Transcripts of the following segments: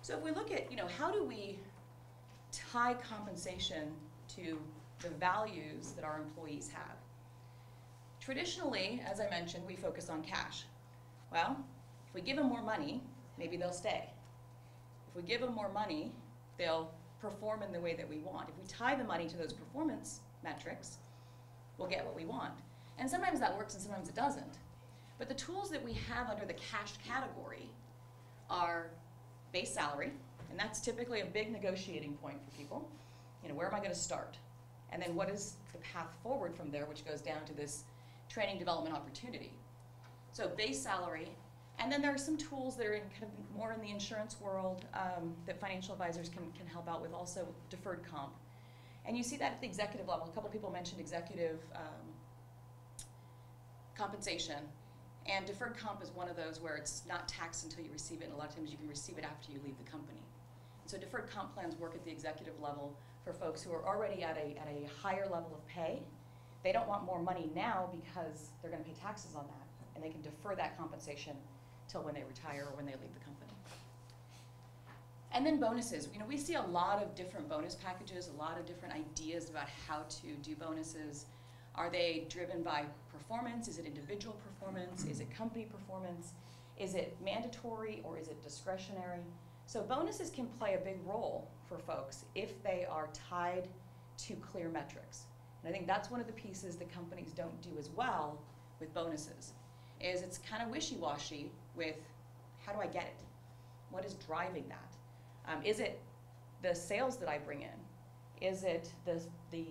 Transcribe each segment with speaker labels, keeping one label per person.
Speaker 1: So if we look at, how do we tie compensation to the values that our employees have? Traditionally, as I mentioned, we focus on cash. Well, if we give them more money, maybe they'll stay. If we give them more money, they'll perform in the way that we want. If we tie the money to those performance metrics, we'll get what we want. And sometimes that works and sometimes it doesn't. But the tools that we have under the cash category are base salary, and that's typically a big negotiating point for people. Where am I going to start? And then what is the path forward from there, which goes down to this training development opportunity. So base salary, and then there are some tools that are kind of more in the insurance world that financial advisors can help out with, also deferred comp. And you see that at the executive level. A couple people mentioned executive compensation. And deferred comp is one of those where it's not taxed until you receive it, and a lot of times you can receive it after you leave the company. So deferred comp plans work at the executive level for folks who are already at a higher level of pay. They don't want more money now because they're going to pay taxes on that, and they can defer that compensation till when they retire or when they leave the company. And then bonuses. We see a lot of different bonus packages, a lot of different ideas about how to do bonuses. Are they driven by performance? Is it individual performance? Is it company performance? Is it mandatory or is it discretionary? So bonuses can play a big role for folks if they are tied to clear metrics. And I think that's one of the pieces that companies don't do as well with bonuses, is it's kind of wishy-washy with how do I get it? What is driving that? Is it the sales that I bring in? Is it the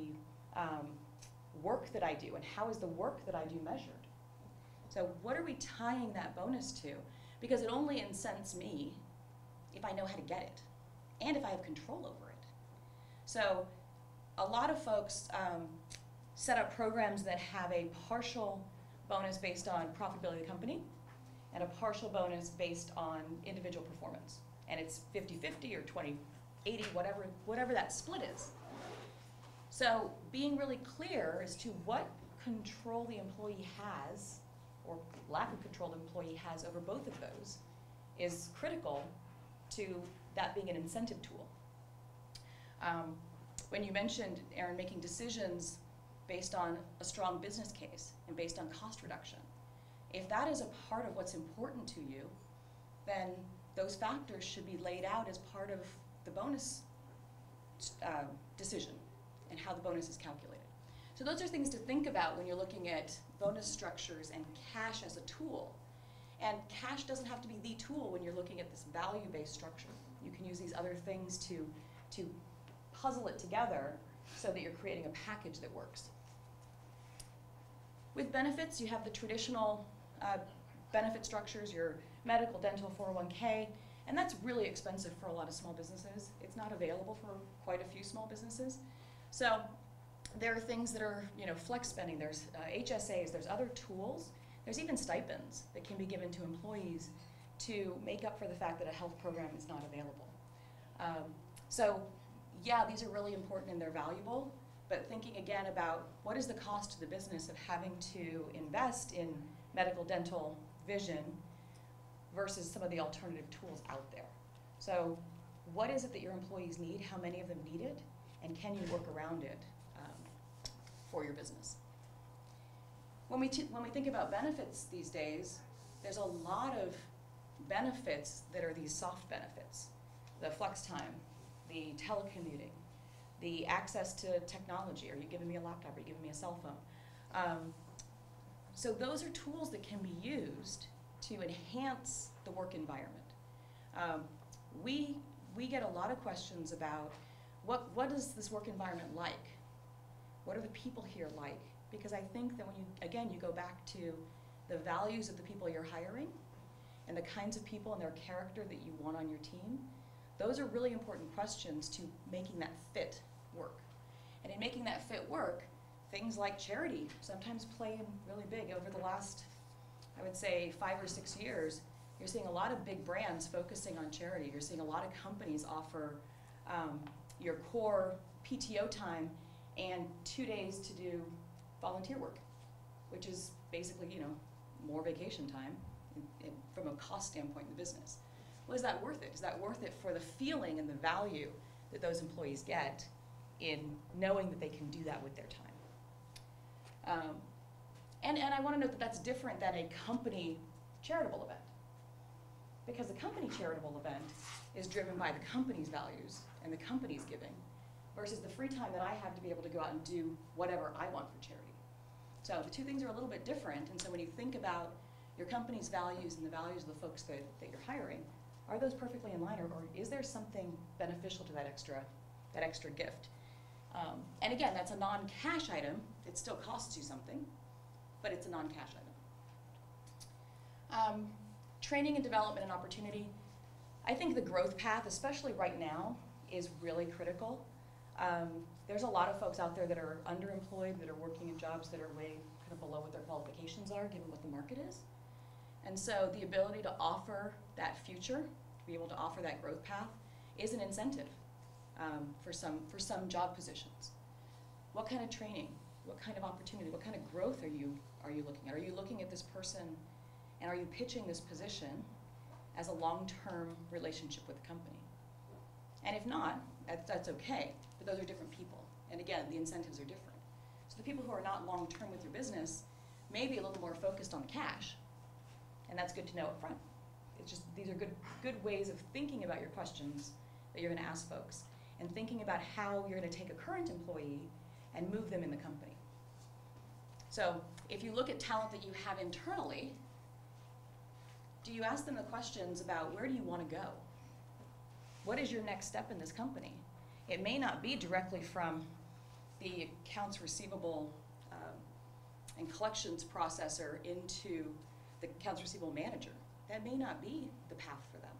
Speaker 1: work that I do, and how is the work that I do measured? So what are we tying that bonus to? Because it only incents me if I know how to get it and if I have control over it. So a lot of folks set up programs that have a partial bonus based on profitability of the company and a partial bonus based on individual performance. And it's 50-50 or 20-80, whatever that split is. So being really clear as to what control the employee has, or lack of control the employee has over both of those, is critical to that being an incentive tool. When you mentioned, Aaron, making decisions based on a strong business case and based on cost reduction, if that is a part of what's important to you, then those factors should be laid out as part of the bonus decision and how the bonus is calculated. So those are things to think about when you're looking at bonus structures and cash as a tool. And cash doesn't have to be the tool when you're looking at this value-based structure. You can use these other things to puzzle it together so that you're creating a package that works. With benefits, you have the traditional benefit structures, your medical, dental, 401k, and that's really expensive for a lot of small businesses. It's not available for quite a few small businesses. So there are things that are, flex spending. There's HSAs, there's other tools. There's even stipends that can be given to employees to make up for the fact that a health program is not available. So yeah, these are really important and they're valuable, but thinking again about what is the cost to the business of having to invest in medical, dental, vision versus some of the alternative tools out there. So what is it that your employees need? How many of them need it? And can you work around it for your business? When we think about benefits these days, there's a lot of benefits that are these soft benefits. The flex time, the telecommuting, the access to technology. Are you giving me a laptop? Are you giving me a cell phone? So those are tools that can be used to enhance the work environment. We get a lot of questions about what is this work environment like? What are the people here like? Because I think that when you go back to the values of the people you're hiring and the kinds of people and their character that you want on your team, those are really important questions to making that fit work. And in making that fit work, things like charity sometimes play in really big. Over the last, I would say, 5 or 6 years, you're seeing a lot of big brands focusing on charity. You're seeing a lot of companies offer your core PTO time and 2 days to do volunteer work, which is basically, more vacation time from a cost standpoint in the business. well, is that worth it? Is that worth it for the feeling and the value that those employees get in knowing that they can do that with their time? And I want to note that that's different than a company charitable event. Because a company charitable event is driven by the company's values and the company's giving, versus the free time that I have to be able to go out and do whatever I want for charity. So the two things are a little bit different, and so when you think about your company's values and the values of the folks that you're hiring, are those perfectly in line, or is there something beneficial to that extra gift? And again, that's a non-cash item. It still costs you something, but it's a non-cash item. Training and development and opportunity. I think the growth path, especially right now, is really critical. There's a lot of folks out there that are underemployed, that are working in jobs that are way kind of below what their qualifications are, given what the market is. And so the ability to offer that future, to be able to offer that growth path, is an incentive for some job positions. What kind of training, what kind of opportunity, what kind of growth are you looking at? Are you looking at this person, and are you pitching this position as a long-term relationship with the company? And if not, that's okay, but those are different people. And again, the incentives are different. So the people who are not long-term with your business may be a little more focused on cash, and that's good to know up front. It's just, these are good ways of thinking about your questions that you're gonna ask folks, and thinking about how you're gonna take a current employee and move them in the company. So if you look at talent that you have internally, do you ask them the questions about where do you wanna go? What is your next step in this company? It may not be directly from the accounts receivable and collections processor into the accounts receivable manager. That may not be the path for them.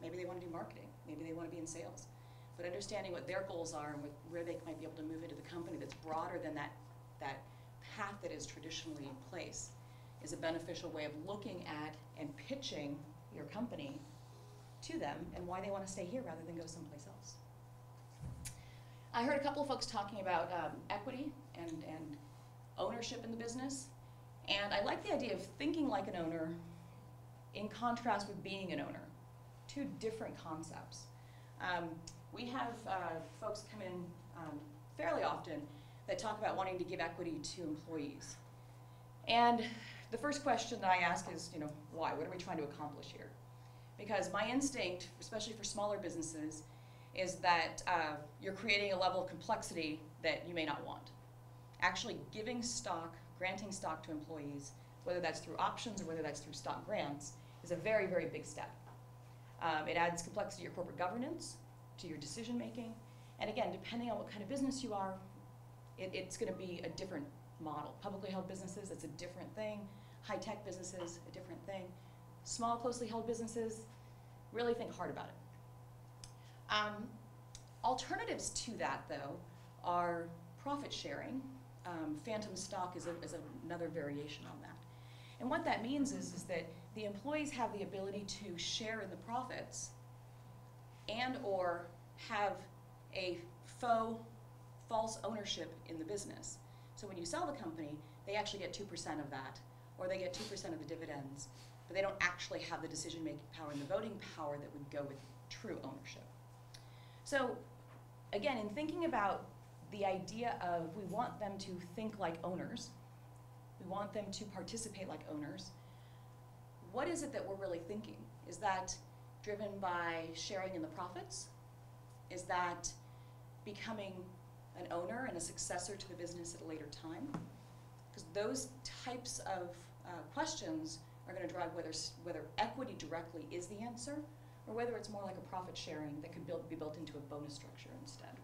Speaker 1: Maybe they want to do marketing. Maybe they want to be in sales. But understanding what their goals are and where they might be able to move into the company that's broader than that path that is traditionally in place is a beneficial way of looking at and pitching your company to them and why they want to stay here rather than go someplace else. I heard a couple of folks talking about equity and ownership in the business, and I like the idea of thinking like an owner in contrast with being an owner. Two different concepts. We have folks come in fairly often that talk about wanting to give equity to employees. And the first question that I ask is, why? What are we trying to accomplish here? Because my instinct, especially for smaller businesses, is that you're creating a level of complexity that you may not want. Actually giving stock, granting stock to employees, whether that's through options or whether that's through stock grants, is a very, very big step. It adds complexity to your corporate governance, to your decision making, and again, depending on what kind of business you are, it's going to be a different model. Publicly held businesses, it's a different thing. High-tech businesses, a different thing. Small, closely held businesses, really think hard about it. Alternatives to that, though, are profit sharing. Phantom stock is another variation on that. And what that means is that the employees have the ability to share in the profits and or have a false ownership in the business. So when you sell the company, they actually get 2% of that, or they get 2% of the dividends, but they don't actually have the decision-making power and the voting power that would go with true ownership. So again, in thinking about the idea of we want them to think like owners, we want them to participate like owners, what is it that we're really thinking? Is that driven by sharing in the profits? Is that becoming an owner and a successor to the business at a later time? Because those types of questions are going to drive whether equity directly is the answer or whether it's more like a profit sharing that could be built into a bonus structure instead.